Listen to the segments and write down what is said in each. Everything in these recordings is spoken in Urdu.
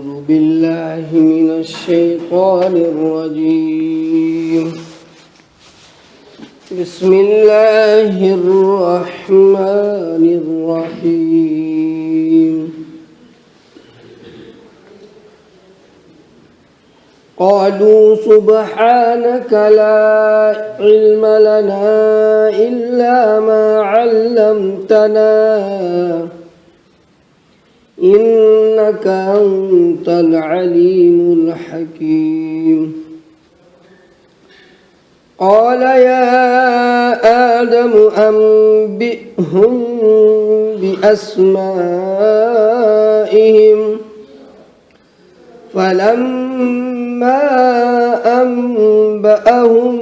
أعوذ بالله من الشيطان الرجيم. بسم الله الرحمن الرحيم. قالوا سبحانك لا علم لنا إلا ما علمتنا إنك أنت العليم الحكيم. قال يا آدم أنبئهم بأسمائهم فلما أنبأهم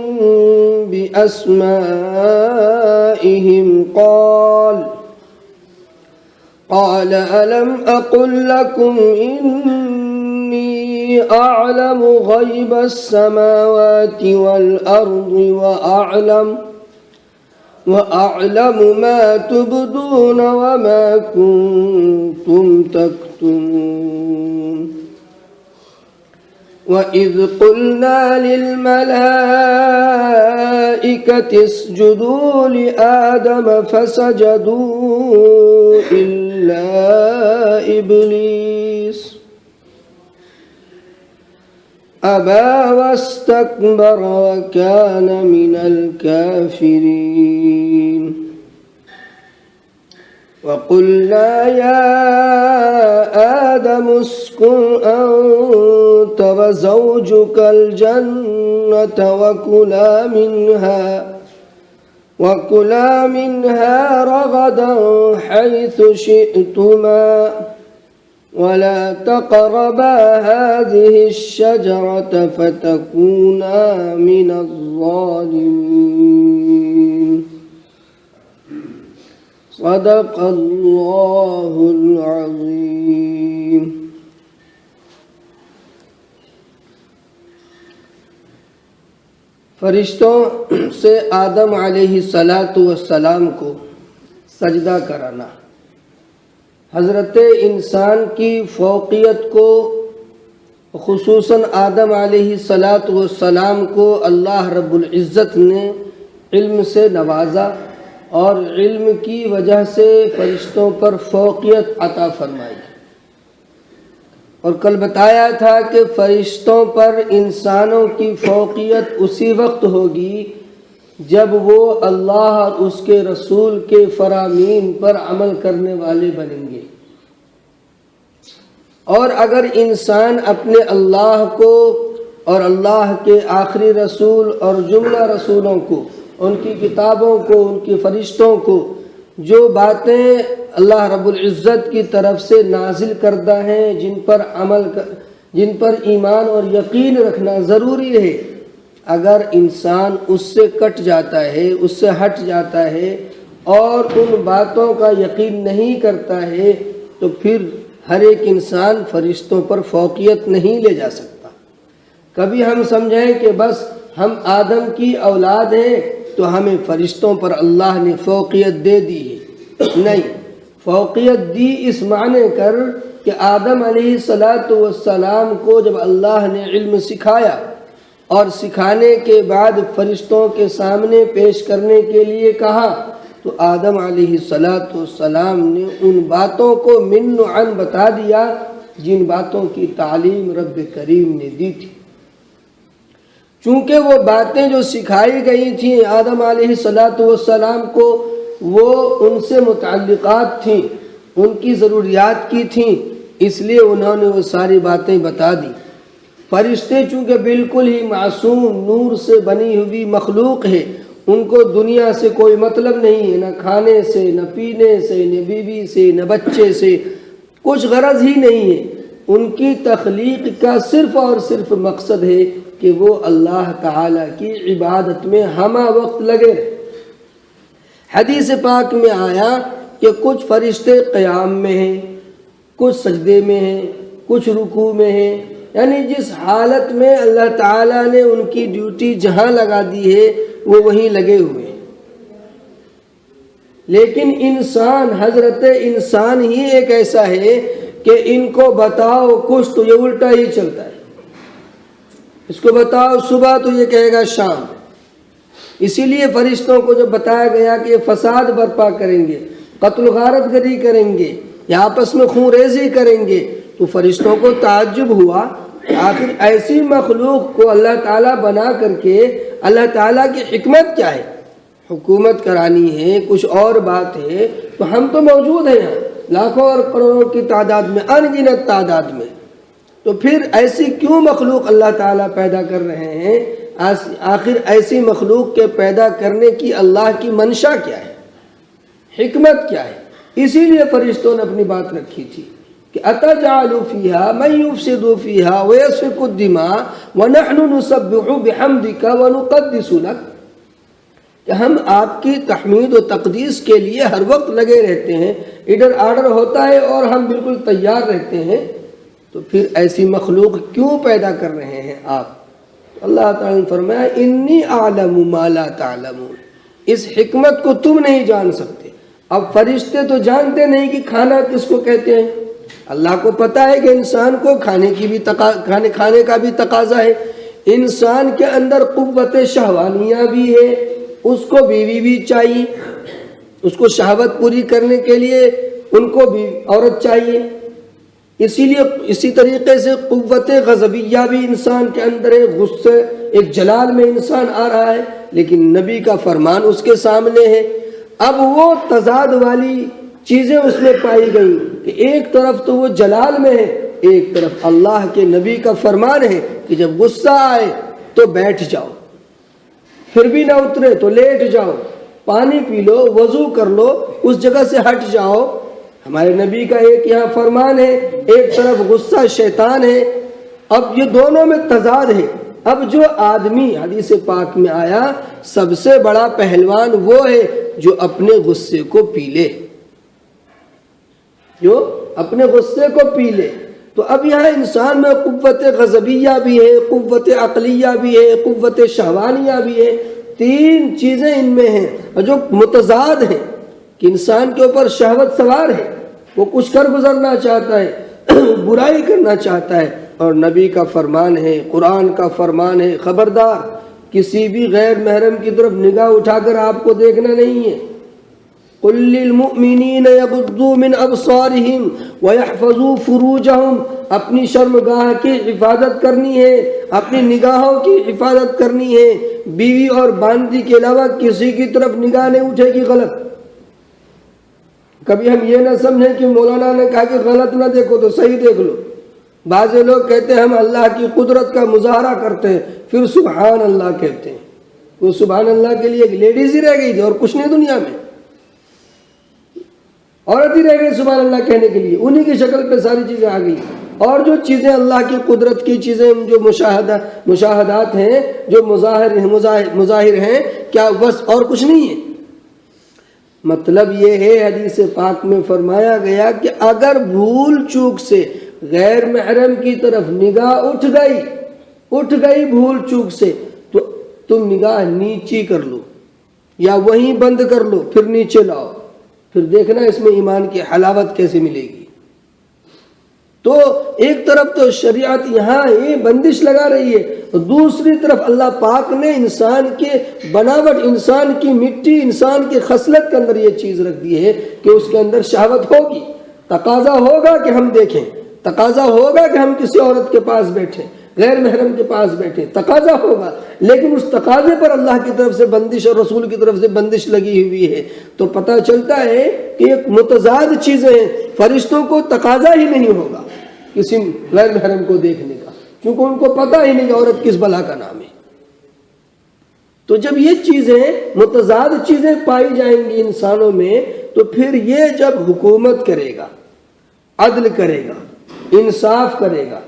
بأسمائهم قال ألم أقل لكم إني أعلم غيب السماوات والأرض وأعلم ما تبدون وما كنتم تكتمون. وإذ قلنا للملائكة اسجدوا لآدم فسجدوا إلا إبليس أبى واستكبر وكان من الكافرين. وقلنا يا آدم اسكن أنت وزوجك الجنة وكلا منها رغدا حيث شئتما ولا تقربا هذه الشجرة فتكونا من الظالمين. صدق اللہ العظیم. فرشتوں سے آدم علیہ السلام کو سجدہ کرانا حضرت انسان کی فوقیت کو، خصوصاً آدم علیہ السلام کو اللہ رب العزت نے علم سے نوازا اور علم کی وجہ سے فرشتوں پر فوقیت عطا فرمائی. اور کل بتایا تھا کہ فرشتوں پر انسانوں کی فوقیت اسی وقت ہوگی جب وہ اللہ اور اس کے رسول کے فرامین پر عمل کرنے والے بنیں گے. اور اگر انسان اپنے اللہ کو اور اللہ کے آخری رسول اور جملہ رسولوں کو، ان کی کتابوں کو، ان کے فرشتوں کو جو باتیں اللہ رب العزت کی طرف سے نازل کردہ ہیں، جن پر ایمان اور یقین رکھنا ضروری ہے، اگر انسان اس سے کٹ جاتا ہے، اس سے ہٹ جاتا ہے اور ان باتوں کا یقین نہیں کرتا ہے تو پھر ہر ایک انسان فرشتوں پر فوقیت نہیں لے جا سکتا. کبھی ہم سمجھیں کہ بس ہم آدم کی اولاد ہیں تو ہمیں فرشتوں پر اللہ نے فوقیت دے دی ہے. نہیں، فوقیت دی اس معنی کر کہ آدم علیہ السلام کو جب اللہ نے علم سکھایا اور سکھانے کے بعد فرشتوں کے سامنے پیش کرنے کے لیے کہا تو آدم علیہ السلام نے ان باتوں کو من و عن بتا دیا جن باتوں کی تعلیم رب کریم نے دی تھی. چونکہ وہ باتیں جو سکھائی گئی تھیں آدم علیہ السلام کو، وہ ان سے متعلقات تھیں، ان کی ضروریات کی تھیں، اس لیے انہوں نے وہ ساری باتیں بتا دی. فرشتے چونکہ بالکل ہی معصوم نور سے بنی ہوئی مخلوق ہے، ان کو دنیا سے کوئی مطلب نہیں ہے، نہ کھانے سے، نہ پینے سے، نہ بیوی سے، نہ بچے سے، کچھ غرض ہی نہیں ہے. ان کی تخلیق کا صرف اور صرف مقصد ہے کہ وہ اللہ تعالیٰ کی عبادت میں ہمہ وقت لگے رہے. حدیث پاک میں آیا کہ کچھ فرشتے قیام میں ہیں، کچھ سجدے میں ہیں، کچھ رکوع میں ہیں، یعنی جس حالت میں اللہ تعالیٰ نے ان کی ڈیوٹی جہاں لگا دی ہے وہ وہیں لگے ہوئے ہیں. لیکن انسان، حضرت انسان ہی ایک ایسا ہے کہ ان کو بتاؤ کچھ، تو یہ الٹا ہی چلتا ہے، اس کو بتاؤ صبح تو یہ کہے گا شام۔ اسی لیے فرشتوں کو جب بتایا گیا کہ یہ فساد برپا کریں گے، قتل و غارت گری کریں گے یا آپس میں خون ریزی کریں گے، تو فرشتوں کو تعجب ہوا کہ آخر ایسی مخلوق کو اللہ تعالیٰ بنا کر کے اللہ تعالیٰ کی حکمت کیا ہے؟ حکومت کرانی ہے، کچھ اور بات ہے، تو ہم تو موجود ہیں یہاں لاکھوں اور کروڑوں کی تعداد میں، ان گنت تعداد میں، تو پھر ایسی کیوں مخلوق اللہ تعالیٰ پیدا کر رہے ہیں؟ آخر ایسی مخلوق کے پیدا کرنے کی اللہ کی منشا کیا ہے، حکمت کیا ہے؟ اسی لیے فرشتوں نے اپنی بات رکھی تھی کہ اتجعل فیہا من یفسد فیہا ویسفک الدماء ونحن نسبح بحمدک ونقدس لک، کہ ہم آپ کی تحمید و تقدیس کے لیے ہر وقت لگے رہتے ہیں، ادھر آرڈر ہوتا ہے اور ہم بالکل تیار رہتے ہیں، تو پھر ایسی مخلوق کیوں پیدا کر رہے ہیں آپ؟ اللہ تعالیٰ نے فرمایا انی اعلم ما لا تعلمون، اس حکمت کو تم نہیں جان سکتے۔ اب فرشتے تو جانتے نہیں کہ کھانا کس کو کہتے ہیں، اللہ کو پتا ہے کہ انسان کو کھانے کا بھی تقاضا ہے، انسان کے اندر قوت شہوانیہ بھی ہے، اس کو بیوی بھی چاہیے، اس کو شہوت پوری کرنے کے لیے ان کو بھی عورت چاہیے، اسی طریقے سے قوت غضبیہ بھی انسان کے اندر ہے، غصے ایک جلال میں انسان آ رہا ہے، لیکن نبی کا فرمان اس کے سامنے ہے۔ اب وہ تضاد والی چیزیں اس میں پائی گئی کہ ایک طرف تو وہ جلال میں ہے، ایک طرف اللہ کے نبی کا فرمان ہے کہ جب غصہ آئے تو بیٹھ جاؤ، پھر بھی نہ اترے تو لیٹ جاؤ، پانی پی لو، وضو کر لو، اس جگہ سے ہٹ جاؤ۔ ہمارے نبی کا ایک یہاں فرمان ہے، ایک طرف غصہ شیطان ہے، اب یہ دونوں میں تضاد ہے۔ اب جو آدمی، حدیث پاک میں آیا، سب سے بڑا پہلوان وہ ہے جو اپنے غصے کو پی لے، جو اپنے غصے کو پی لے۔ تو اب یہاں انسان میں قوت غضبیہ بھی ہے، قوت عقلیہ بھی ہے، قوت شہوانیہ بھی ہے، تین چیزیں ان میں ہیں اور جو متضاد ہیں کہ انسان کے اوپر شہوت سوار ہے، وہ کچھ کر گزرنا چاہتا ہے، برائی کرنا چاہتا ہے، اور نبی کا فرمان ہے، قرآن کا فرمان ہے، خبردار کسی بھی غیر محرم کی طرف نگاہ اٹھا کر آپ کو دیکھنا نہیں ہے۔ قل للمؤمنین یغضوا من ابصارہم ویحفظوا فروجہم، اپنی شرمگاہ کی حفاظت کرنی ہے، اپنی نگاہوں کی حفاظت کرنی ہے، بیوی اور باندی کے علاوہ کسی کی طرف نگاہ نہیں اٹھے گی غلط۔ کبھی ہم یہ نہ سمجھیں کہ مولانا نے کہا کہ غلط نہ دیکھو تو صحیح دیکھ لو۔ بعض لوگ کہتے ہیں ہم اللہ کی قدرت کا مظاہرہ کرتے ہیں، پھر سبحان اللہ کہتے ہیں، وہ سبحان اللہ کے لیے ایک لیڈیز ہی رہ گئی تھی اور کچھ نہیں دنیا میں، عورت ہی رہ گئی سبحان اللہ کہنے کے لیے، انہی کی شکل پہ ساری چیزیں آ گئی، اور جو چیزیں اللہ کی قدرت کی چیزیں، جو مشاہدات ہیں، جو مظاہر ہیں، کیا بس اور کچھ نہیں ہے؟ مطلب یہ ہے، حدیث پاک میں فرمایا گیا کہ اگر بھول چوک سے غیر محرم کی طرف نگاہ اٹھ گئی بھول چوک سے، تو تم نگاہ نیچی کر لو یا وہیں بند کر لو، پھر نیچے لاؤ، پھر دیکھنا اس میں ایمان کی حلاوت کیسے ملے گی۔ تو ایک طرف تو شریعت یہاں یہ بندش لگا رہی ہے، اور دوسری طرف اللہ پاک نے انسان کے بناوٹ، انسان کی مٹی، انسان کی خصلت کے اندر یہ چیز رکھ دی ہے کہ اس کے اندر شہوت ہوگی، تقاضا ہوگا کہ ہم دیکھیں، تقاضا ہوگا کہ ہم کسی عورت کے پاس بیٹھیں، غیر محرم کے پاس بیٹھیں، تقاضا ہوگا، لیکن اس تقاضے پر اللہ کی طرف سے بندش اور رسول کی طرف سے بندش لگی ہوئی ہے۔ تو پتہ چلتا ہے کہ ایک متضاد چیزیں ہیں، فرشتوں کو تقاضا ہی نہیں ہوگا کسی غیر محرم کو دیکھنے کا، کیونکہ ان کو پتہ ہی نہیں کہ عورت کس بلا کا نام ہے۔ تو جب یہ چیزیں متضاد چیزیں پائی جائیں گی انسانوں میں، تو پھر یہ جب حکومت کرے گا، عدل کرے گا، انصاف کرے گا،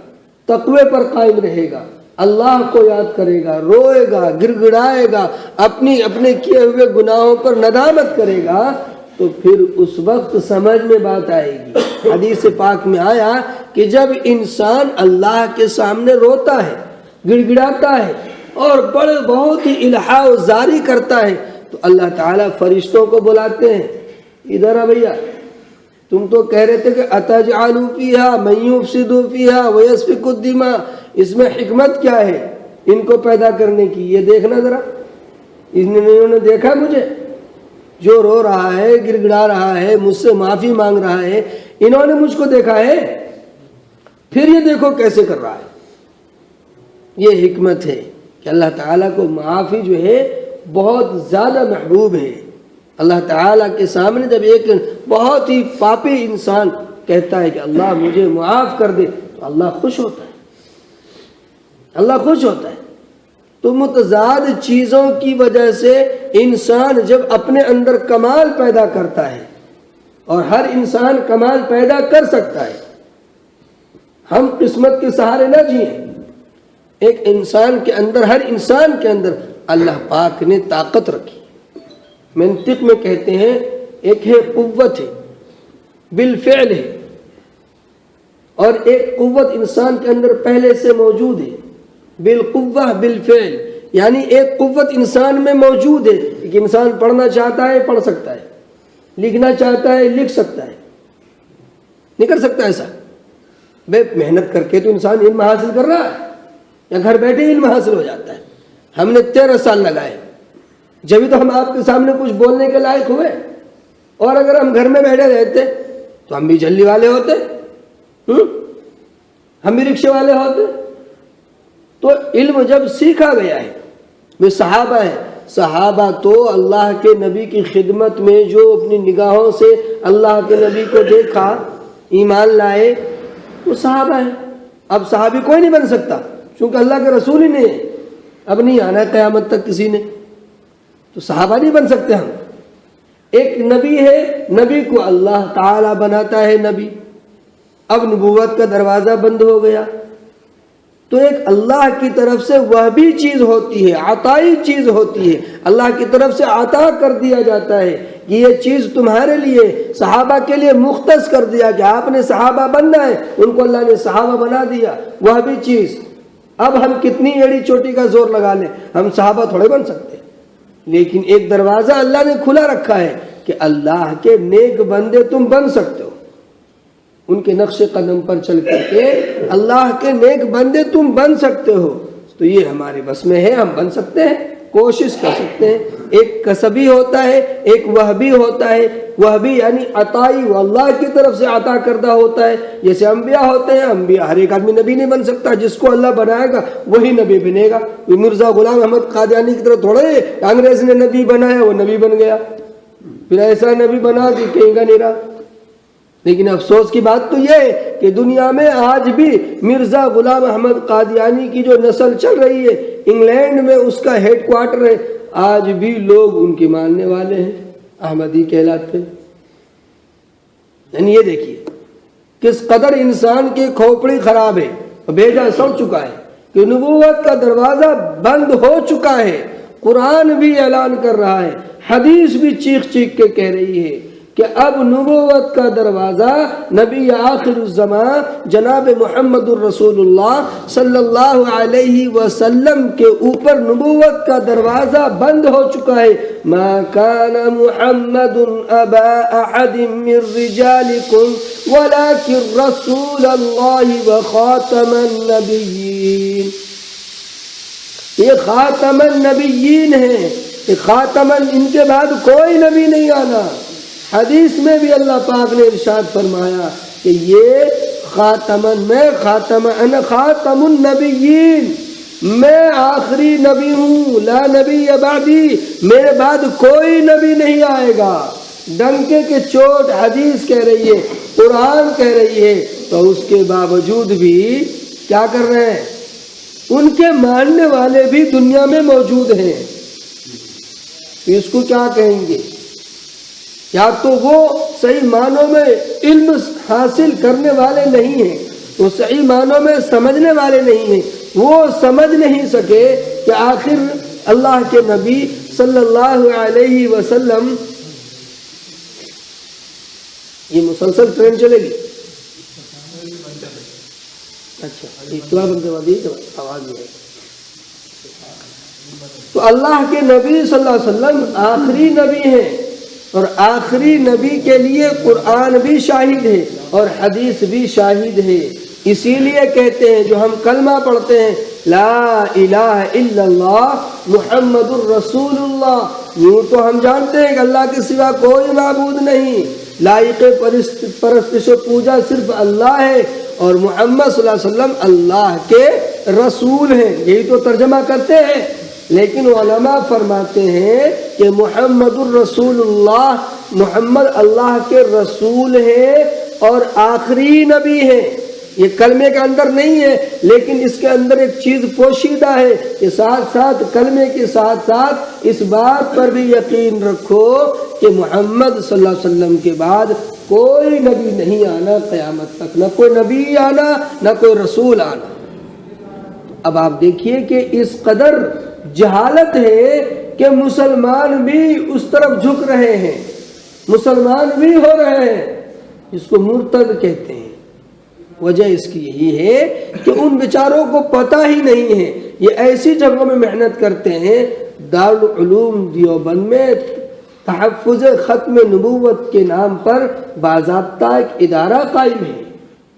تقوی پر قائم رہے گا، اللہ کو یاد کرے گا، روئے گا، گڑ گڑائے گا، اپنے کیے ہوئے گناہوں پر ندامت کرے گا، تو پھر اس وقت سمجھ میں بات آئے گی۔ حدیث پاک میں آیا کہ جب انسان اللہ کے سامنے روتا ہے، گڑ گڑاتا ہے اور بہت ہی الحاح و زاری کرتا ہے، تو اللہ تعالیٰ فرشتوں کو بلاتے ہیں، ادھر آ بھیا، تم تو کہہ رہے تھے کہ اتجعل فیہا من یفسد فیہا ویسفک الدماء، اس میں حکمت کیا ہے ان کو پیدا کرنے کی؟ یہ دیکھنا ذرا، انہوں نے دیکھا مجھے جو رو رہا ہے، گڑ گڑا رہا ہے، مجھ سے معافی مانگ رہا ہے، انہوں نے مجھ کو دیکھا ہے؟ پھر یہ دیکھو کیسے کر رہا ہے۔ یہ حکمت ہے کہ اللہ تعالیٰ کو معافی جو ہے بہت زیادہ محبوب ہے۔ اللہ تعالیٰ کے سامنے جب ایک بہت ہی پاپی انسان کہتا ہے کہ اللہ مجھے معاف کر دے تو اللہ خوش ہوتا ہے، اللہ خوش ہوتا ہے۔ تو متضاد چیزوں کی وجہ سے انسان جب اپنے اندر کمال پیدا کرتا ہے، اور ہر انسان کمال پیدا کر سکتا ہے، ہم قسمت کے سہارے نہ جئیں۔ ایک انسان کے اندر، ہر انسان کے اندر اللہ پاک نے طاقت رکھی۔ منطق میں کہتے ہیں ایک ہے قوت ہے، بالفعل ہے، اور ایک قوت انسان کے اندر پہلے سے موجود ہے، بالقوہ بالفعل، یعنی ایک قوت انسان میں موجود ہے۔ ایک انسان پڑھنا چاہتا ہے پڑھ سکتا ہے، لکھنا چاہتا ہے لکھ سکتا ہے، نہیں کر سکتا ایسا؟ بے محنت کر کے تو انسان علم حاصل کر رہا ہے، یا گھر بیٹھے علم حاصل ہو جاتا ہے۔ ہم نے 13 سال لگائے، جبھی تو ہم آپ کے سامنے کچھ بولنے کے لائق ہوئے، اور اگر ہم گھر میں بیٹھے رہتے تو ہم بھی جھلی والے ہوتے، ہم بھی رکشے والے ہوتے۔ تو علم جب سیکھا گیا ہے، وہ صحابہ ہیں، صحابہ تو اللہ کے نبی کی خدمت میں جو اپنی نگاہوں سے اللہ کے نبی کو دیکھا، ایمان لائے، وہ صحابہ ہیں۔ اب صحابی کوئی نہیں بن سکتا چونکہ اللہ کے رسول ہی نہیں ہے، اب نہیں آنا ہے قیامت تک کسی نے، تو صحابہ نہیں بن سکتے ہم۔ ایک نبی ہے، نبی کو اللہ تعالی بناتا ہے نبی، اب نبوت کا دروازہ بند ہو گیا، تو ایک اللہ کی طرف سے وہ بھی چیز ہوتی ہے، عطائی چیز ہوتی ہے، اللہ کی طرف سے عطا کر دیا جاتا ہے کہ یہ چیز تمہارے لیے، صحابہ کے لیے مختص کر دیا کہ آپ نے صحابہ بننا ہے، ان کو اللہ نے صحابہ بنا دیا، وہ بھی چیز۔ اب ہم کتنی ایڑی چوٹی کا زور لگا لیں، ہم صحابہ تھوڑے بن سکتے، لیکن ایک دروازہ اللہ نے کھلا رکھا ہے کہ اللہ کے نیک بندے تم بن سکتے ہو، ان کے نقش قدم پر چل کر کے اللہ کے نیک بندے تم بن سکتے ہو۔ تو یہ ہمارے بس میں ہے، ہم بن سکتے ہیں، کوشش کر سکتے ہیں۔ ایک کسبی ہوتا ہے، ایک وہبی ہوتا ہے۔ وہبی یعنی عطائی، وہ اللہ کی طرف سے عطا کردہ ہوتا ہے، جیسے انبیاء ہوتے ہیں۔ انبیاء ہر ایک آدمی نبی نہیں بن سکتا، جس کو اللہ بنائے گا وہی نبی بنے گا۔ مرزا غلام احمد قادیانی کی طرح تھوڑے انگریز نے نبی بنایا وہ نبی بن گیا، پھر ایسا نبی بنا کہ کہیں گا نہیں رہا۔ لیکن افسوس کی بات تو یہ ہے کہ دنیا میں آج بھی مرزا غلام احمد قادیانی کی جو نسل چل رہی ہے، انگلینڈ میں اس کا ہیڈ کوارٹر ہے، آج بھی لوگ ان کے ماننے والے ہیں، احمدی کہلاتے ہیں۔ یعنی یہ دیکھیے کس قدر انسان کی کھوپڑی خراب ہے، بھیجا سڑ چکا ہے کہ نبوت کا دروازہ بند ہو چکا ہے۔ قرآن بھی اعلان کر رہا ہے، حدیث بھی چیخ چیخ کے کہہ رہی ہے کہ اب نبوت کا دروازہ نبی آخر الزمان جناب محمد الرسول اللہ صلی اللہ علیہ وسلم کے اوپر نبوت کا دروازہ بند ہو چکا ہے۔ ما کان محمد ابا احد من رجالکم ولکن رسول اللہ وخاتم النبیین۔ یہ خاتم النبیین ہے، یہ خاتم، ان کے بعد کوئی نبی نہیں آنا۔ حدیث میں بھی اللہ پاک نے ارشاد فرمایا کہ یہ میں انا خاتم النبیین، میں آخری نبی ہوں، لا نبی بعدی، میرے بعد کوئی نبی نہیں آئے گا۔ ڈنکے کے چوٹ حدیث کہہ رہی ہے، قرآن کہہ رہی ہے، تو اس کے باوجود بھی کیا کر رہے ہیں؟ ان کے ماننے والے بھی دنیا میں موجود ہیں۔ اس کو کیا کہیں گے؟ یا تو وہ صحیح معنوں میں علم حاصل کرنے والے نہیں ہیں، وہ صحیح معنوں میں سمجھنے والے نہیں ہیں، وہ سمجھ نہیں سکے کہ آخر اللہ کے نبی صلی اللہ علیہ وسلم، یہ مسلسل ٹرین چلے گی؟ اچھا اطلاع بندے والی آواز نہیں ہے۔ تو اللہ کے نبی صلی اللہ علیہ وسلم آخری نبی ہیں، اور آخری نبی کے لیے قرآن بھی شاہد ہے اور حدیث بھی شاہد ہے۔ اسی لیے کہتے ہیں جو ہم کلمہ پڑھتے ہیں لا الہ الا اللہ محمد الرسول اللہ، یوں تو ہم جانتے ہیں کہ اللہ کے سوا کوئی معبود نہیں، لائق پرستش و پوجا صرف اللہ ہے اور محمد صلی اللہ علیہ وسلم اللہ کے رسول ہیں، یہی تو ترجمہ کرتے ہیں۔ لیکن علماء فرماتے ہیں کہ محمد الرسول اللہ، محمد اللہ کے رسول ہیں اور آخری نبی ہیں۔ یہ کلمے کے اندر نہیں ہے، لیکن اس کے اندر ایک چیز پوشیدہ ہے کہ ساتھ ساتھ کلمے کے ساتھ ساتھ اس بات پر بھی یقین رکھو کہ محمد صلی اللہ علیہ وسلم کے بعد کوئی نبی نہیں آنا قیامت تک، نہ کوئی نبی آنا نہ کوئی رسول آنا۔ اب آپ دیکھیے کہ اس قدر جہالت ہے کہ مسلمان بھی اس طرف جھک رہے ہیں، مسلمان بھی ہو رہے ہیں، اس کو مرتد کہتے ہیں۔ وجہ اس کی یہی ہے کہ ان بیچاروں کو پتہ ہی نہیں ہے، یہ ایسی جگہوں میں محنت کرتے ہیں، دارالعلوم دیوبند میں تحفظ ختم نبوت کے نام پر باضابطہ ایک ادارہ قائم ہے،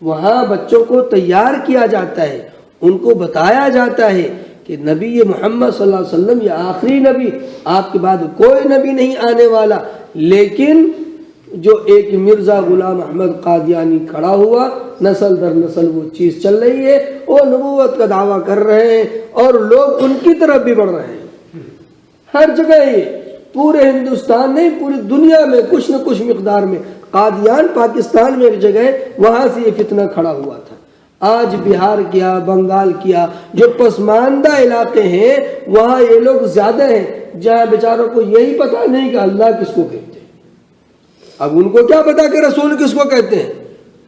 وہاں بچوں کو تیار کیا جاتا ہے، ان کو بتایا جاتا ہے کہ نبی محمد صلی اللہ علیہ وسلم یہ آخری نبی، آپ کے بعد کوئی نبی نہیں آنے والا۔ لیکن جو ایک مرزا غلام احمد قادیانی کھڑا ہوا، نسل در نسل وہ چیز چل رہی ہے، وہ نبوت کا دعویٰ کر رہے ہیں اور لوگ ان کی طرف بھی بڑھ رہے ہیں۔ ہر جگہ یہ پورے ہندوستان نہیں پوری دنیا میں کچھ نہ کچھ مقدار میں، قادیان پاکستان میں ایک جگہ ہے، وہاں سے یہ فتنہ کھڑا ہوا تھا۔ آج بہار کیا، بنگال کیا، جو پسماندہ علاقے ہیں وہاں یہ لوگ زیادہ ہیں، جہاں بیچاروں کو یہی پتہ نہیں کہ اللہ کس کو کہتے ہیں۔ اب ان کو کیا پتا کہ رسول کس کو کہتے ہیں؟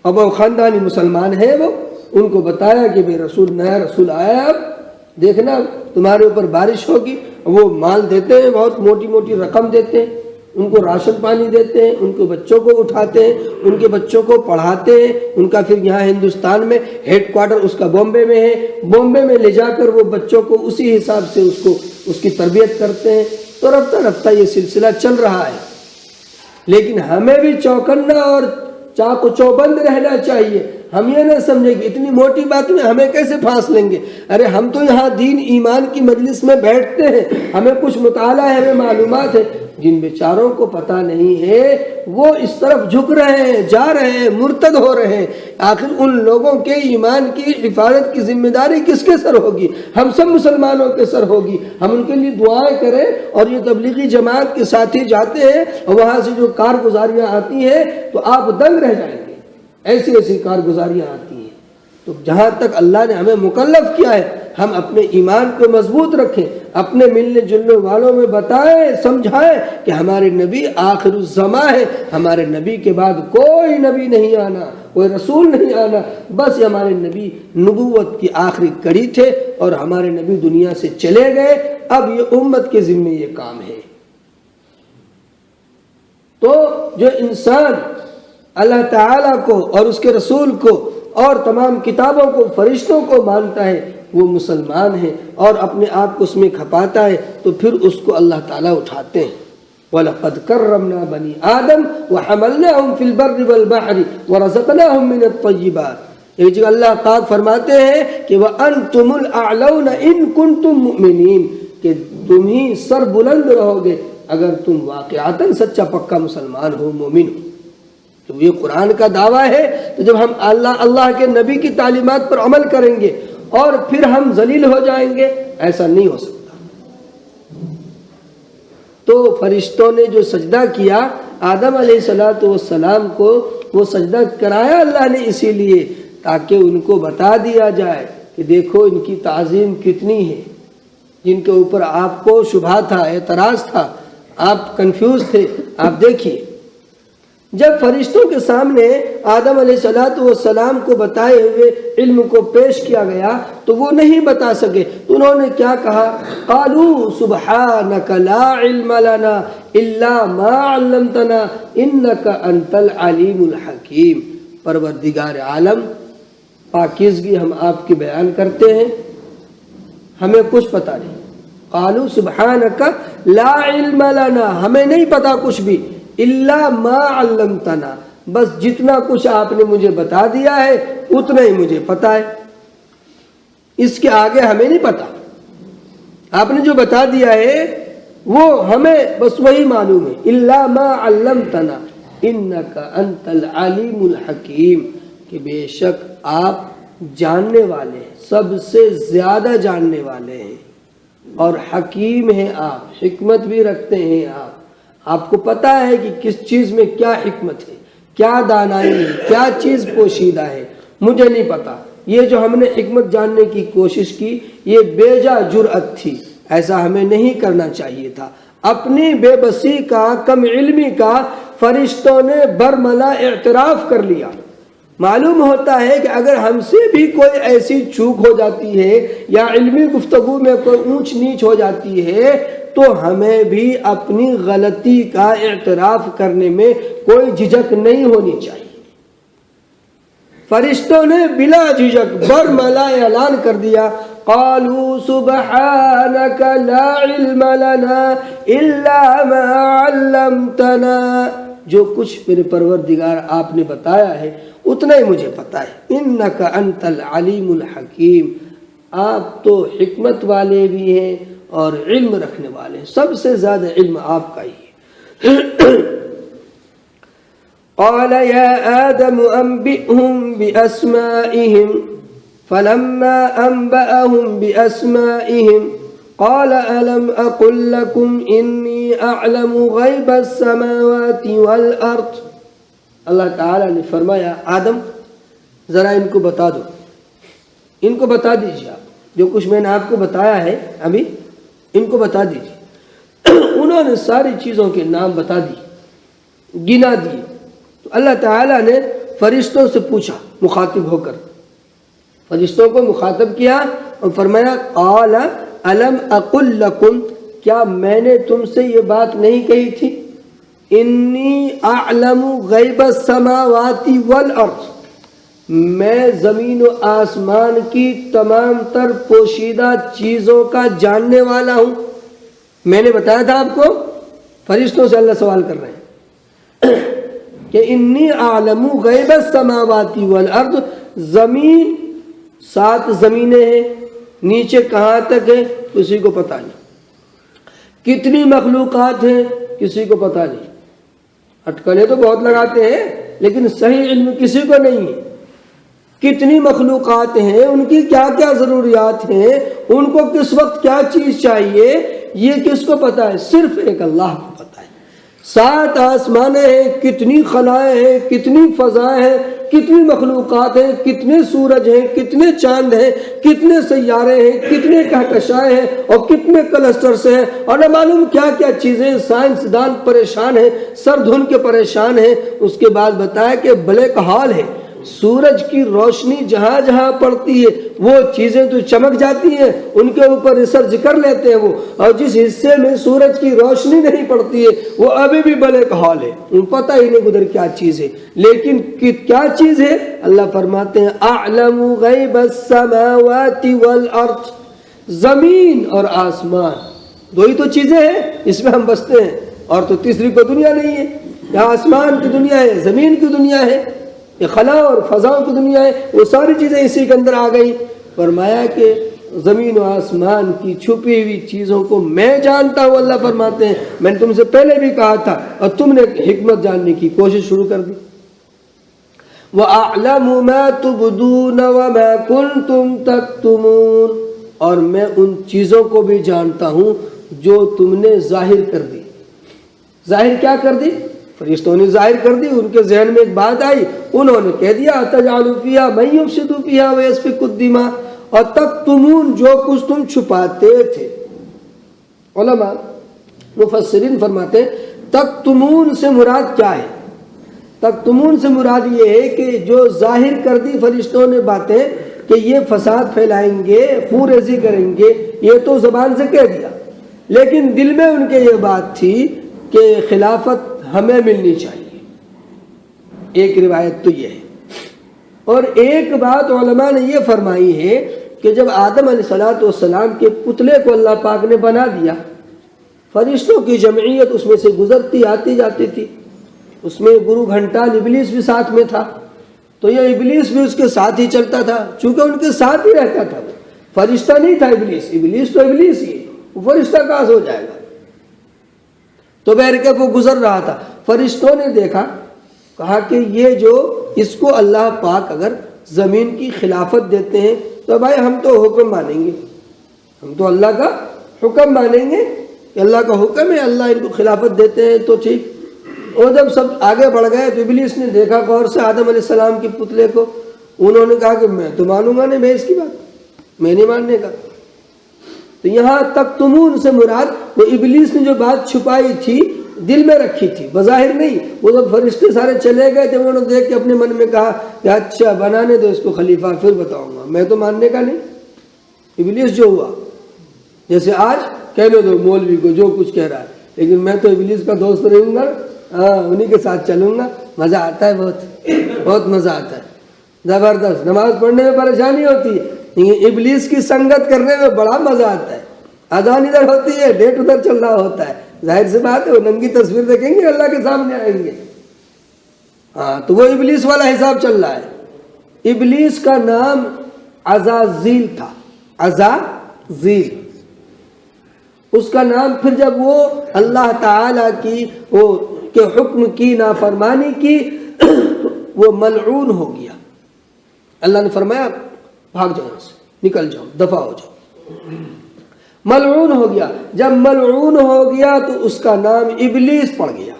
اب وہ خاندانی مسلمان ہیں، وہ ان کو بتایا کہ بھئی رسول، نیا رسول آیا، اب دیکھنا تمہارے اوپر بارش ہوگی۔ وہ مال دیتے ہیں، بہت موٹی موٹی رقم دیتے ہیں، ان کو راشن پانی دیتے ہیں، ان کو بچوں کو اٹھاتے ہیں، ان کے بچوں کو پڑھاتے ہیں، ان کا پھر یہاں ہندوستان میں ہیڈ کوارٹر اس کا بامبے میں ہے، بامبے میں لے جا کر وہ بچوں کو اسی حساب سے اس کی تربیت کرتے ہیں۔ تو رفتہ رفتہ یہ سلسلہ چل رہا ہے، لیکن ہمیں بھی چوکنا اور چاق و چوبند رہنا چاہیے۔ ہم یہ نہ سمجھیں کہ اتنی موٹی بات میں ہمیں کیسے پھانس لیں گے، ارے ہم تو یہاں دین ایمان کی مجلس میں بیٹھتے ہیں، ہمیں کچھ مطالعہ ہے، ہمیں معلومات ہے۔ جن بیچاروں کو پتہ نہیں ہے وہ اس طرف جھک رہے ہیں، جا رہے ہیں، مرتد ہو رہے ہیں۔ آخر ان لوگوں کے ایمان کی حفاظت کی ذمہ داری کس کے سر ہوگی؟ ہم سب مسلمانوں کے سر ہوگی۔ ہم ان کے لیے دعائیں کریں، اور یہ تبلیغی جماعت کے ساتھی جاتے ہیں اور وہاں سے جو کارگزاریاں آتی ہیں تو آپ دنگ رہ جائیں گے، ایسی ایسی کارگزاریاں آتی ہیں۔ تو جہاں تک اللہ نے ہمیں مکلف کیا ہے ہم اپنے ایمان کو مضبوط رکھیں، اپنے ملنے جلنے والوں میں بتائیں، سمجھائیں کہ ہمارے نبی آخر الزماں ہے، ہمارے نبی کے بعد کوئی نبی نہیں آنا، کوئی رسول نہیں آنا، بس یہ ہمارے نبی نبوت کی آخری کڑی تھے اور ہمارے نبی دنیا سے چلے گئے، اب یہ امت کے ذمے یہ کام ہے۔ تو جو انسان اللہ تعالیٰ کو اور اس کے رسول کو اور تمام کتابوں کو، فرشتوں کو مانتا ہے، وہ مسلمان ہے، اور اپنے آپ کو اس میں کھپاتا ہے تو پھر اس کو اللہ تعالیٰ اٹھاتے ہیں۔ وَلَقَدْ كَرَّمْنَا بَنِي آدَمَ وَحَمَلْنَاهُمْ فِي الْبَرِّ وَالْبَحْرِ وَرَزَقْنَاهُمْ مِنَ الطَّيِّبَاتِ۔ ایک جگہ اللہ پاک فرماتے ہیں کہ وَأَنْتُمُ الْأَعْلَوْنَ إِن كُنْتُم مُؤْمِنِينَ، کہ تم ہی سر بلند رہو گے اگر تم واقعتاً سچا پکا مسلمان ہو، مومن ہو۔ تو یہ قرآن کا دعویٰ ہے، تو جب ہم اللہ کے نبی کی تعلیمات پر عمل کریں گے اور پھر ہم ذلیل ہو جائیں گے، ایسا نہیں ہو سکتا۔ تو فرشتوں نے جو سجدہ کیا آدم علیہ السلام کو، وہ سجدہ کرایا اللہ نے اسی لیے تاکہ ان کو بتا دیا جائے کہ دیکھو ان کی تعظیم کتنی ہے، جن کے اوپر آپ کو شبہ تھا، اعتراض تھا، آپ کنفیوز تھے۔ آپ دیکھیے جب فرشتوں کے سامنے آدم علیہ السلام کو بتائے ہوئے علم کو پیش کیا گیا تو وہ نہیں بتا سکے، انہوں نے کیا کہا؟ قالوا سبحانک لا علم لنا الا ما علمتنا انک انت العلیم الحکیم۔ پروردگار عالم، پاکیزگی ہم آپ کی بیان کرتے ہیں، ہمیں کچھ پتہ نہیں۔ قالوا سبحانک لا علم لنا، ہمیں نہیں پتا کچھ بھی، الا ما علمتنا، بس جتنا کچھ آپ نے مجھے بتا دیا ہے اتنا ہی مجھے پتا ہے، اس کے آگے ہمیں نہیں پتا۔ آپ نے جو بتا دیا ہے وہ ہمیں بس وہی معلوم ہے۔ الا ما علمتنا انک انت العلیم الحکیم، کہ بے شک آپ جاننے والے ہیں، سب سے زیادہ جاننے والے ہیں، اور حکیم ہیں، آپ حکمت بھی رکھتے ہیں۔ آپ کو پتا ہے کہ کس چیز میں کیا حکمت ہے، کیا دانائی ہے، کیا چیز پوشیدہ ہے، مجھے نہیں پتا۔ یہ جو ہم نے حکمت جاننے کی کوشش کی یہ بے جا جرأت تھی، ایسا ہمیں نہیں کرنا چاہیے تھا۔ اپنی بے بسی کا، کم علمی کا فرشتوں نے برملا اعتراف کر لیا۔ معلوم ہوتا ہے کہ اگر ہم سے بھی کوئی ایسی چوک ہو جاتی ہے یا علمی گفتگو میں کوئی اونچ نیچ ہو جاتی ہے تو ہمیں بھی اپنی غلطی کا اعتراف کرنے میں کوئی جھجک نہیں ہونی چاہیے۔ فرشتوں نے بلا جھجک برملا اعلان کر دیا، قالوا سبحانك لا علم لنا الا ما علمتنا، جو کچھ میرے پروردگار آپ نے بتایا ہے اتنا ہی مجھے پتا ہے۔ انک انت العلیم الحکیم، آپ تو حکمت والے بھی ہیں اور علم رکھنے والے ہیں، سب سے زیادہ علم آپ کا ہی ہے۔ قال يا آدم أنبئهم بأسمائهم فلما أنبأهم بأسمائهم قال ألم أقل لكم إني أعلم غيب السماوات والأرض۔ اللہ تعالیٰ نے فرمایا آدم ذرا ان کو بتا دو، ان کو بتا دیجیے، آپ جو کچھ میں نے آپ کو بتایا ہے ابھی ان کو بتا دیجیے۔ انہوں نے ساری چیزوں کے نام بتا دی، گنا دیے۔ تو اللہ تعالیٰ نے فرشتوں سے پوچھا، مخاطب ہو کر فرشتوں کو مخاطب کیا اور فرمایا قال الم اقل لکم، کیا میں نے تم سے یہ بات نہیں کہی تھی، انی اعلم غیب السماوات والارض، میں زمین و آسمان کی تمام تر پوشیدہ چیزوں کا جاننے والا ہوں۔ میں نے بتایا تھا آپ کو، فرشتوں سے اللہ سوال کر رہے ہیں کہ انی اعلم غیب السماوات والارض، زمین 7 زمینیں ہیں، نیچے کہاں تک ہے کسی کو پتہ نہیں، کتنی مخلوقات ہیں کسی کو پتہ نہیں، اٹکلیں تو بہت لگاتے ہیں لیکن صحیح علم کسی کو نہیں ہے۔ کتنی مخلوقات ہیں، ان کی کیا کیا ضروریات ہیں، ان کو کس وقت کیا چیز چاہیے، یہ کس کو پتہ ہے، صرف ایک اللہ کو پتہ ہے۔ 7 آسمانیں ہیں، کتنی خلائیں ہیں، کتنی فضائیں ہیں، کتنی مخلوقات ہیں، کتنے سورج ہیں، کتنے چاند ہیں، کتنے سیارے ہیں، کتنے کہکشائیں ہیں اور کتنے کلسٹرز ہیں، اور نہ معلوم کیا کیا چیزیں۔ سائنسدان پریشان ہیں، سر دھن کے پریشان ہیں۔ اس کے بعد بتایا کہ بلیک ہال ہے، سورج کی روشنی جہاں جہاں پڑتی ہے وہ چیزیں تو چمک جاتی ہیں، ان کے اوپر ریسرچ کر لیتے ہیں وہ، اور جس حصے میں سورج کی روشنی نہیں پڑتی ہے وہ ابھی بھی بلیک ہال ہے، ان پتہ ہی نہیں ادھر کیا چیز ہے۔ لیکن کیا چیز ہے؟ اللہ فرماتے ہیں اعلم غیب السماوات والارض، زمین اور آسمان 2 ہی تو چیزیں ہیں اس میں ہم بستے ہیں، اور تو تیسری کوئی دنیا نہیں ہے۔ یہاں آسمان کی دنیا ہے، زمین کی دنیا ہے، یہ خلا اور فضاؤں کی دنیا ہے، وہ ساری چیزیں اسی کے اندر آ گئی۔ فرمایا کہ زمین و آسمان کی چھپی ہوئی چیزوں کو میں جانتا ہوں۔ اللہ فرماتے ہیں میں نے تم سے پہلے بھی کہا تھا اور تم نے حکمت جاننے کی کوشش شروع کر دی۔ وَأَعْلَمُ مَا تُبْدُونَ وَمَا كُنْتُمْ تَكْتُمُونَ، اور میں ان چیزوں کو بھی جانتا ہوں جو تم نے ظاہر کر دی۔ ظاہر کیا کر دی؟ فرشتوں نے ظاہر کر دی، ان کے ذہن میں ایک بات آئی، انہوں نے کہہ دیا تجعل فیہا من یفسد فیہا ویسفک الدماء، اور تکتمون، جو کچھ تم چھپاتے تھے۔ علماء مفسرین فرماتے ہیں تکتمون سے مراد کیا ہے؟ تکتمون سے مراد یہ ہے کہ جو ظاہر کر دی فرشتوں نے باتیں کہ یہ فساد پھیلائیں گے، خون ریزی کریں گے، یہ تو زبان سے کہہ دیا، لیکن دل میں ان کے یہ بات تھی کہ خلافت ہمیں ملنی چاہیے۔ ایک روایت تو یہ ہے، اور ایک بات علماء نے یہ فرمائی ہے کہ جب آدم علیہ السلام کے پتلے کو اللہ پاک نے بنا دیا، فرشتوں کی جمعیت اس میں سے گزرتی آتی جاتی تھی، اس میں گرو گھنٹال ابلیس بھی ساتھ میں تھا، تو یہ ابلیس بھی اس کے ساتھ ہی چلتا تھا، چونکہ ان کے ساتھ ہی رہتا تھا، وہ فرشتہ نہیں تھا ابلیس، ابلیس تو ابلیس ہی ہے، وہ فرشتہ کہاں سے ہو جائے گا؟ تو بہرکیف وہ گزر رہا تھا، فرشتوں نے دیکھا، کہا کہ یہ جو اس کو اللہ پاک اگر زمین کی خلافت دیتے ہیں تو بھائی ہم تو حکم مانیں گے، ہم تو اللہ کا حکم مانیں گے کہ اللہ کا حکم ہے، اللہ ان کو خلافت دیتے ہیں تو ٹھیک۔ اور جب سب آگے بڑھ گئے تو ابلیس نے دیکھا غور سے آدم علیہ السلام کے پتلے کو، انہوں نے کہا کہ میں تو مانوں گا نہیں، میں اس کی بات میں نہیں ماننے کا۔ تو یہاں تک تمون سے مراد وہ ابلیس نے جو بات چھپائی تھی دل میں رکھی تھی، بظاہر نہیں۔ وہ جب فرشتے سارے چلے گئے تھے انہوں نے دیکھ کے اپنے من میں کہا کہ اچھا بنانے دو اس کو خلیفہ، پھر بتاؤں گا، میں تو ماننے کا نہیں۔ ابلیس جو ہوا، جیسے آج کہنے دو مولوی کو جو کچھ کہہ رہا ہے، لیکن میں تو ابلیس کا دوست رہوں گا، انہی کے ساتھ چلوں گا، مزہ آتا ہے، بہت مزہ آتا ہے، زبردست۔ نماز پڑھنے میں پریشانی ہوتی ہے لیکن ابلیس کی سنگت کرنے میں بڑا مزہ آتا ہے۔ اذان ادھر ہوتی ہے، ڈیٹ ادھر چل رہا ہوتا ہے، ظاہر سی بات ہے وہ ننگی تصویر دیکھیں گے اللہ کے سامنے آئیں گے۔ تو وہ ابلیس والا حساب چل رہا ہے۔ ابلیس کا نام عزازیل تھا، عزازیل، اس کا نام پھر جب وہ اللہ تعالیٰ کی کے حکم کی نافرمانی کی وہ ملعون ہو گیا۔ اللہ نے فرمایا بھاگ جاؤ یہاں سے، نکل جاؤ، دفع ہو جاؤ، ملعون ہو گیا۔ جب ملعون ہو گیا تو اس کا نام ابلیس پڑ گیا،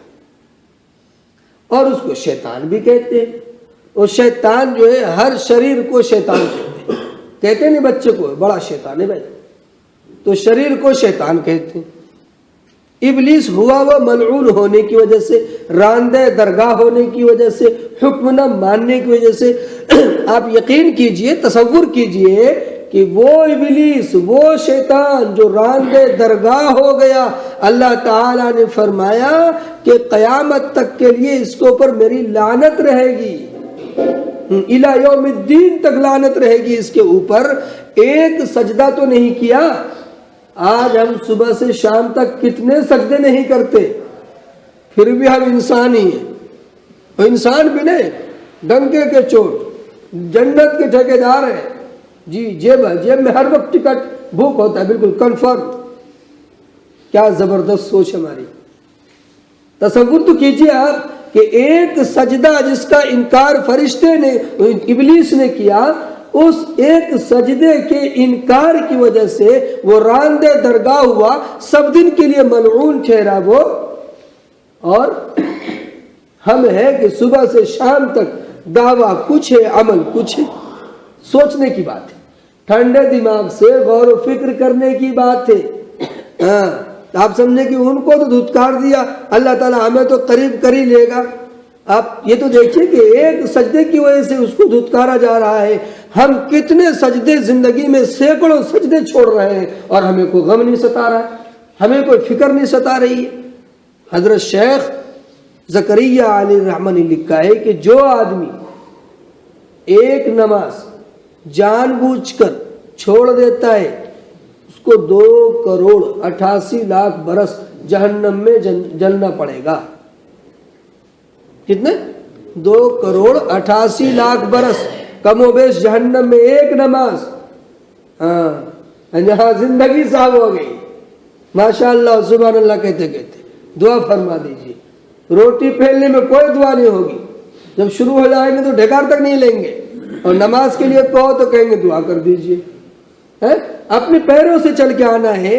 اور اس کو شیطان بھی کہتے ہیں۔ اور شیطان جو ہے ہر شریر کو شیطان کہتے نہیں، بچے کو بڑا شیطان ہے بھائی، تو شریر کو شیطان کہتے ہیں۔ ابلیس ہوا وہ ملعون ہونے کی وجہ سے، راندہ درگاہ ہونے کی وجہ سے، حکم نہ ماننے کی وجہ سے۔ آپ یقین کیجئے، تصور کیجئے کہ وہ ابلیس، وہ شیطان جو راندہ درگاہ ہو گیا، اللہ تعالیٰ نے فرمایا کہ قیامت تک کے لیے اس کے اوپر میری لعنت رہے گی، الی یوم الدین تک لعنت رہے گی اس کے اوپر۔ ایک سجدہ تو نہیں کیا۔ آج ہم صبح سے شام تک کتنے سجدے نہیں کرتے، پھر بھی ہم انسان ہی ہیں، اور انسان بھی نہیں، ڈنکے کے چوٹ جنت کے ٹھیکیدار ہیں جی، جیب میں ہر وقت ٹکٹ بک ہوتا ہے، بالکل کنفرم۔ کیا زبردست سوچ ہماری! تصور تو کیجئے آپ کہ ایک سجدہ جس کا انکار فرشتے نے، ابلیس نے کیا، اس ایک سجدے کے انکار کی وجہ سے وہ راندہ درگاہ ہوا، سب دن کے لیے ملعون ٹھہرا وہ۔ اور ہم ہے کہ صبح سے شام تک دعویٰ کچھ ہے، عمل کچھ ہے۔ سوچنے کی بات ہے، ٹھنڈے دماغ سے غور و فکر کرنے کی بات ہے۔ آپ سمجھیں کہ ان کو تو دھتکار دیا، اللہ تعالیٰ ہمیں تو قریب کر ہی لے گا۔ آپ یہ تو دیکھیے کہ ایک سجدے کی وجہ سے اس کو دھتکارا جا رہا ہے۔ ہم کتنے سجدے زندگی میں، سینکڑوں سجدے چھوڑ رہے ہیں، اور ہمیں کوئی غم نہیں ستا رہا ہے، ہمیں کوئی فکر نہیں ستا رہی ہے۔ حضرت شیخ زکریا علیہ الرحمہ نے لکھا ہے کہ جو آدمی ایک نماز جان بوجھ کر چھوڑ دیتا ہے، اس کو 2,88,00,000 برس جہنم میں جلنا پڑے گا۔ کتنے؟ 2,88,00,000 برس کم و بیش جہنم میں ایک نماز۔ یہاں زندگی صاحب ہو گئی، ماشاءاللہ سبحان اللہ کہتے کہتے دعا فرما دیجیے۔ روٹی پھیلنے میں کوئی دعا نہیں ہوگی، جب شروع ہو جائیں گے تو ڈھکار تک نہیں لیں گے، اور نماز کے لیے کہو تو کہیں گے دعا کر دیجیے۔ اپنے پیروں سے چل کے آنا ہے،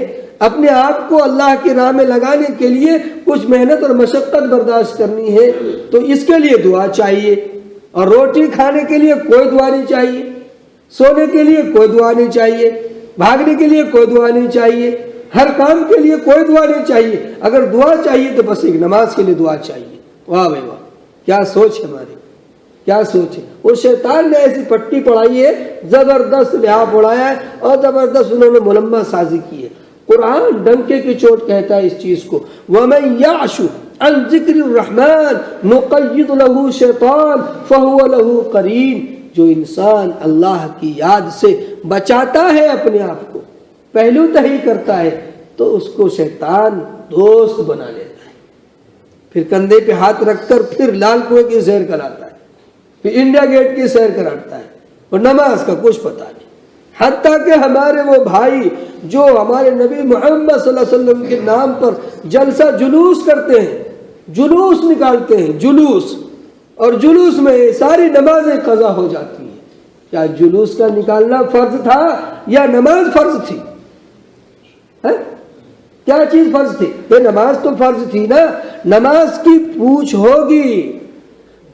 اپنے آپ کو اللہ کی راہ میں لگانے کے لیے کچھ محنت اور مشقت برداشت کرنی ہے، تو اس کے لیے دعا چاہیے۔ اور روٹی کھانے کے لیے کوئی دعا نہیں چاہیے، سونے کے لیے کوئی دعا نہیں چاہیے، بھاگنے کے لیے کوئی دعا نہیں چاہیے، ہر کام کے لیے کوئی دعا نہیں چاہیے۔ اگر دعا چاہیے تو بس ایک نماز کے لیے دعا چاہیے۔ واہ بھائی واہ، کیا سوچ ہے ہماری، کیا سوچ ہے! وہ شیطان نے ایسی پٹی پڑھائی ہے، زبردست لحاظ اڑایا ہے، اور زبردست انہوں نے ملمہ سازی کی ہے۔ قرآن ڈنکے کی چوٹ کہتا ہے اس چیز کو، وَمَن يَعْشُ عَن ذِكْرِ الرَّحْمَنِ نُقَيِّضْ لَهُ شَيْطَانٌ فَهُوَ لَهُ قَرِينٌ۔ جو انسان اللہ کی یاد سے بچاتا ہے اپنے آپ کو، پہلو تہی کرتا ہے، تو اس کو شیطان دوست بنا لیتا ہے۔ پھر کندھے پہ ہاتھ رکھ کر پھر لال کنویں کی سیر کراتا ہے، پھر انڈیا گیٹ کی سیر کراتا ہے، اور نماز کا کچھ پتہ نہیں۔ حتیٰ کہ ہمارے وہ بھائی جو ہمارے نبی محمد صلی اللہ علیہ وسلم کے نام پر جلسہ جلوس کرتے ہیں، جلوس نکالتے ہیں، جلوس، اور جلوس میں ساری نمازیں قضا ہو جاتی ہیں۔ کیا جلوس کا نکالنا فرض تھا یا نماز فرض تھی؟ کیا چیز فرض تھی؟ یہ نماز تو فرض تھی نا۔ نماز کی پوچھ ہوگی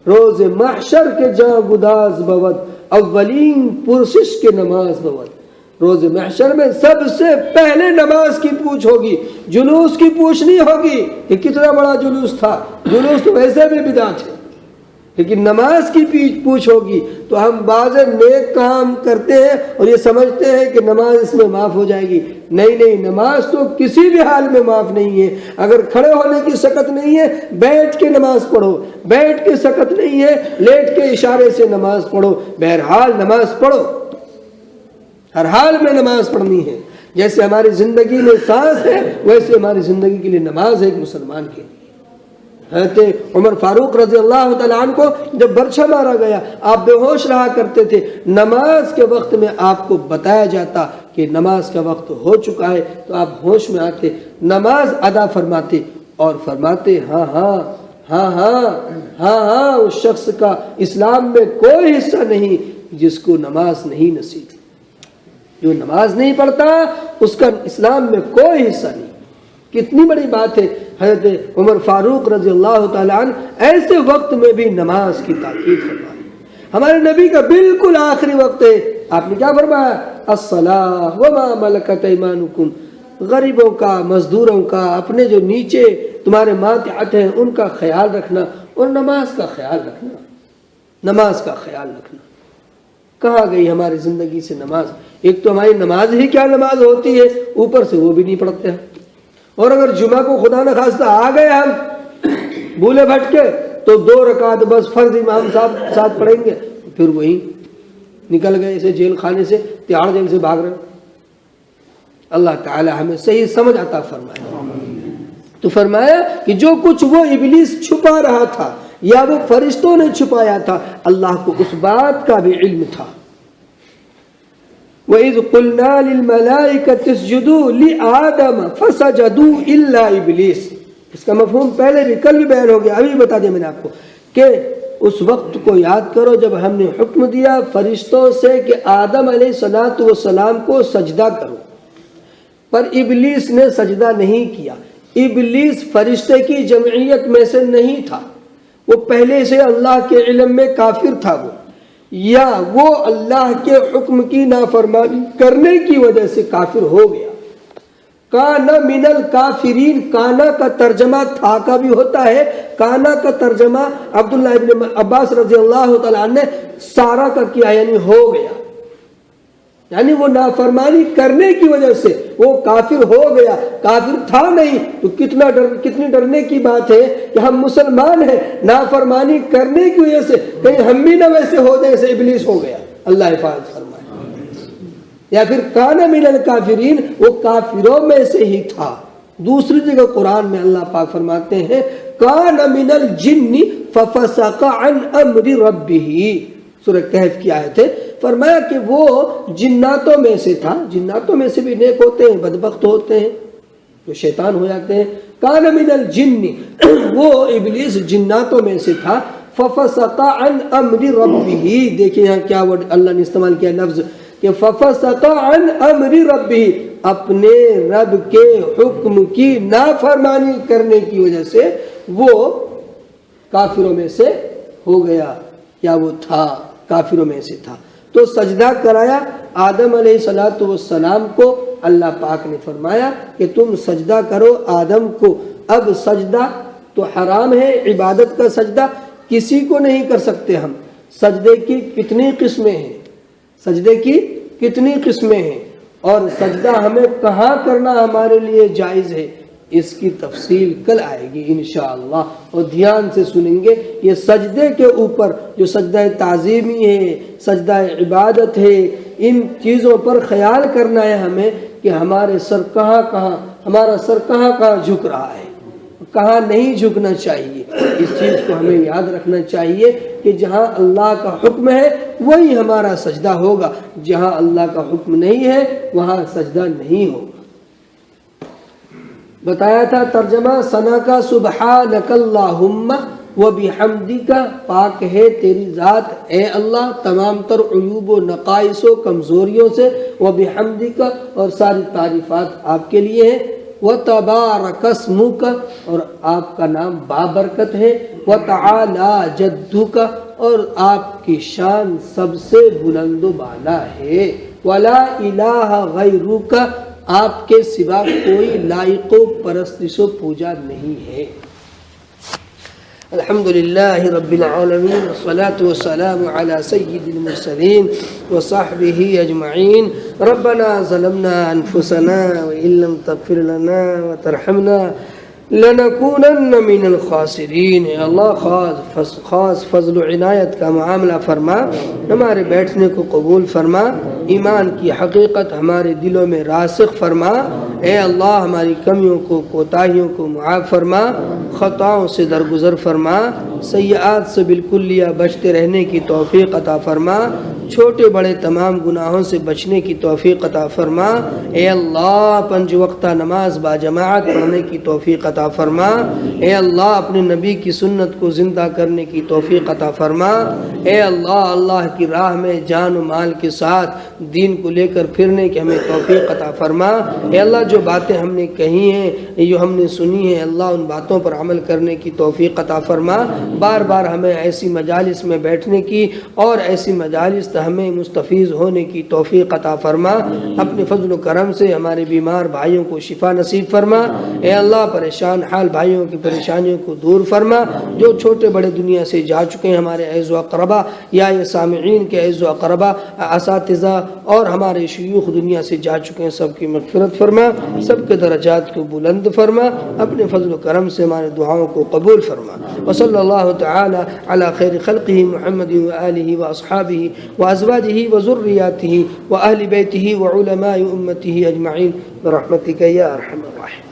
روز محشر کے جاں گداز بود، اولین پرسش کے نماز بود۔ روز محشر میں سب سے پہلے نماز کی پوچھ ہوگی، جلوس کی پوچھ نہیں ہوگی کہ کتنا بڑا جلوس تھا، جلوس تو ویسے بھی بدعت ہے، لیکن نماز کی پوچھ ہوگی۔ تو ہم بعض نیک کام کرتے ہیں اور یہ سمجھتے ہیں کہ نماز اس میں معاف ہو جائے گی۔ نہیں، نماز تو کسی بھی حال میں معاف نہیں ہے۔ اگر کھڑے ہونے کی سکت نہیں ہے، بیٹھ کے نماز پڑھو، بیٹھ کے سکت نہیں ہے، لیٹ کے اشارے سے نماز پڑھو، بہرحال نماز پڑھو، ہر حال میں نماز پڑھنی ہے۔ جیسے ہماری زندگی میں سانس ہے، ویسے ہماری زندگی کے لیے نماز ہے ایک مسلمان کے لیے۔ حضرت عمر فاروق رضی اللہ تعالیٰ عنہ کو جب برچھا مارا گیا، آپ بے ہوش رہا کرتے تھے، نماز کے وقت میں آپ کو بتایا جاتا کہ نماز کا وقت ہو چکا ہے تو آپ ہوش میں آتے، نماز ادا فرماتے اور فرماتے ہاں ہاں ہاں ہاں ہاں ہاں، اس شخص کا اسلام میں کوئی حصہ نہیں جس کو نماز نہیں نصیب۔ جو نماز نہیں پڑھتا اس کا اسلام میں کوئی حصہ نہیں۔ کتنی بڑی بات ہے۔ حضرت عمر فاروق رضی اللہ تعالیٰ عنہ ایسے وقت میں بھی نماز کی تاکید فرمائی۔ ہمارے نبی کا بالکل آخری وقت ہے، آپ نے کیا فرمایا؟ الصلاۃ وما ملکت ایمانکم، غریبوں کا، مزدوروں کا، اپنے جو نیچے تمہارے ماتحت ہیں ان کا خیال رکھنا، اور نماز کا خیال رکھنا، نماز کا خیال رکھنا۔ کہاں گئی ہماری زندگی سے نماز؟ ایک تو ہماری نماز ہی کیا نماز ہوتی ہے، اوپر سے وہ بھی نہیں پڑھتے ہیں۔ اور اگر جمعہ کو خدا نہ خواستہ آ گئے ہم بھولے بھٹکے تو 2 رکعت بس فرض امام صاحب ساتھ پڑھیں گے، پھر وہی نکل گئے اسے جیل خانے سے، تہاڑ جیل سے بھاگ رہے۔ اللہ تعالی ہمیں صحیح سمجھ عطا فرمائے۔ تو فرمایا کہ جو کچھ وہ ابلیس چھپا رہا تھا یا وہ فرشتوں نے چھپایا تھا، اللہ کو اس بات کا بھی علم تھا۔ وَإِذْ قُلْنَا لِلْمَلَائِكَةِ اسْجُدُوا لِآدَمَ فَسَجَدُوا إِلَّا إِبْلِيسَ۔ اس کا مفہوم پہلے بھی کل بھی بیان ہو گیا، ابھی بتا دیا میں نے آپ کو کہ اس وقت کو یاد کرو جب ہم نے حکم دیا فرشتوں سے کہ آدم علیہ السلام کو سجدہ کرو، پر ابلیس نے سجدہ نہیں کیا۔ ابلیس فرشتے کی جمعیت میں سے نہیں تھا، وہ پہلے سے اللہ کے علم میں کافر تھا، وہ یا وہ اللہ کے حکم کی نافرمانی کرنے کی وجہ سے کافر ہو گیا۔ کانا من الکافرین، کانا کا ترجمہ تھا کا بھی ہوتا ہے، کانا کا ترجمہ عبداللہ ابن عباس رضی اللہ تعالیٰ عنہ نے سارا کا کیا، یعنی ہو گیا، یعنی وہ نافرمانی کرنے کی وجہ سے وہ کافر ہو گیا۔ کافر تھا نہیں تو کتنی ڈرنے کی بات ہے کہ ہم مسلمان ہیں، نافرمانی کرنے کی وجہ سے کہیں ہم بھی نہ ویسے ہو جائے جیسے ابلیس ہو گیا، اللہ حفاظت فرمائے۔ یا پھر کانا من الکافرین، وہ کافروں میں سے ہی تھا۔ دوسری جگہ قرآن میں اللہ پاک فرماتے ہیں کانا من الجن ففسق عن امر ربہ، سورہ کہف کی آیت ہے۔ فرمایا کہ وہ جناتوں میں سے تھا، جناتوں میں سے بھی نیک ہوتے ہیں، بدبخت ہوتے ہیں، جو شیطان ہو جاتے ہیں۔ کان من الجن، وہ ابلیس جناتوں میں سے تھا۔ ففسق عن امر ربہ، دیکھیں یہاں کیا ورڈ اللہ نے استعمال کیا لفظ کہ ففسق عن امر ربہ، اپنے رب کے حکم کی نافرمانی کرنے کی وجہ سے وہ کافروں میں سے ہو گیا، یا وہ تھا کافروں میں سے تھا۔ تو سجدہ کرایا آدم علیہ السلام کو، اللہ پاک نے فرمایا کہ تم سجدہ کرو آدم کو۔ اب سجدہ تو حرام ہے، عبادت کا سجدہ کسی کو نہیں کر سکتے ہم۔ سجدے کی کتنی قسمیں ہیں، سجدے کی کتنی قسمیں ہیں، اور سجدہ ہمیں کہاں کرنا ہمارے لیے جائز ہے، اس کی تفصیل کل آئے گی انشاءاللہ، اور دھیان سے سنیں گے۔ یہ سجدے کے اوپر جو سجدہ تعظیمی ہے، سجدہ عبادت ہے، ان چیزوں پر خیال کرنا ہے ہمیں کہ ہمارے سر کہاں کہاں، ہمارا سر کہاں کہاں جھک رہا ہے، کہاں نہیں جھکنا چاہیے۔ اس چیز کو ہمیں یاد رکھنا چاہیے کہ جہاں اللہ کا حکم ہے وہی ہمارا سجدہ ہوگا، جہاں اللہ کا حکم نہیں ہے وہاں سجدہ نہیں ہوگا۔ بتایا تھا ترجمہ ثنا کا، سبحانک اللہم وبحمدک، پاک ہے تیری ذات اے اللہ تمام تر عیوب و نقائص و کمزوریوں سے، وبحمدک اور ساری تعریفات آپ کے لیے ہیں، وتبارک اسمک اور آپ کا نام بابرکت ہے، وتعالی جدک اور آپ کی شان سب سے بلند و بالا ہے، ولا الہ غیرک آپ کے سوا کوئی لائق و پرستش و پوجا نہیں ہے۔ الحمدللہ رب العالمین والصلاة والسلام علی سید المرسلین وصحبہ اجمعین۔ ربنا ظلمنا انفسنا وإن لم تغفر لنا وترحمنا لنکونن من الخاسرین۔ اے اللہ خاص فضل و عنایت کا معاملہ فرما، ہمارے بیٹھنے کو قبول فرما، ایمان کی حقیقت ہمارے دلوں میں راسخ فرما۔ اے اللہ ہماری کمیوں کو کوتاہیوں کو معاف فرما، خطاؤں سے درگزر فرما، سیئات سے بالکلیہ بچتے رہنے کی توفیق عطا فرما، چھوٹے بڑے تمام گناہوں سے بچنے کی توفیق عطا فرما۔ اے اللہ 5 وقتہ نماز باجماعت پڑھنے کی توفیق عطا فرما۔ اے اللہ اپنے نبی کی سنت کو زندہ کرنے کی توفیق عطا فرما۔ اے اللہ کی راہ میں جان و مال کے ساتھ دین کو لے کر پھرنے کی ہمیں توفیق عطا فرما۔ اے اللہ جو باتیں ہم نے کہی ہیں جو ہم نے سنی ہیں اللہ ان باتوں پر عمل کرنے کی توفیق عطا فرما۔ بار بار ہمیں ایسی مجالس میں بیٹھنے کی اور ایسی مجالس ہمیں مستفیض ہونے کی توفیق عطا فرما۔ اپنے فضل و کرم سے ہمارے بیمار بھائیوں کو شفا نصیب فرما۔ اے اللہ پریشان حال بھائیوں کی پریشانیوں کو دور فرما۔ جو چھوٹے بڑے دنیا سے جا چکے ہیں ہمارے اعز و اقربا یا یہ سامعین کے اعز و اقربا اساتذہ اور ہمارے شیوخ دنیا سے جا چکے ہیں، سب کی مغفرت فرما، سب کے درجات کو بلند فرما، اپنے فضل و کرم سے ہمارے دعاؤں کو قبول فرما۔ وصلی اللہ تعالی علی خیر خلقہ محمد وآلہ واصحابہ وازواجہ وذریاتہ واہل بیتہ وعلماء امتہ اجمعین برحمتک یا ارحم الراحمین۔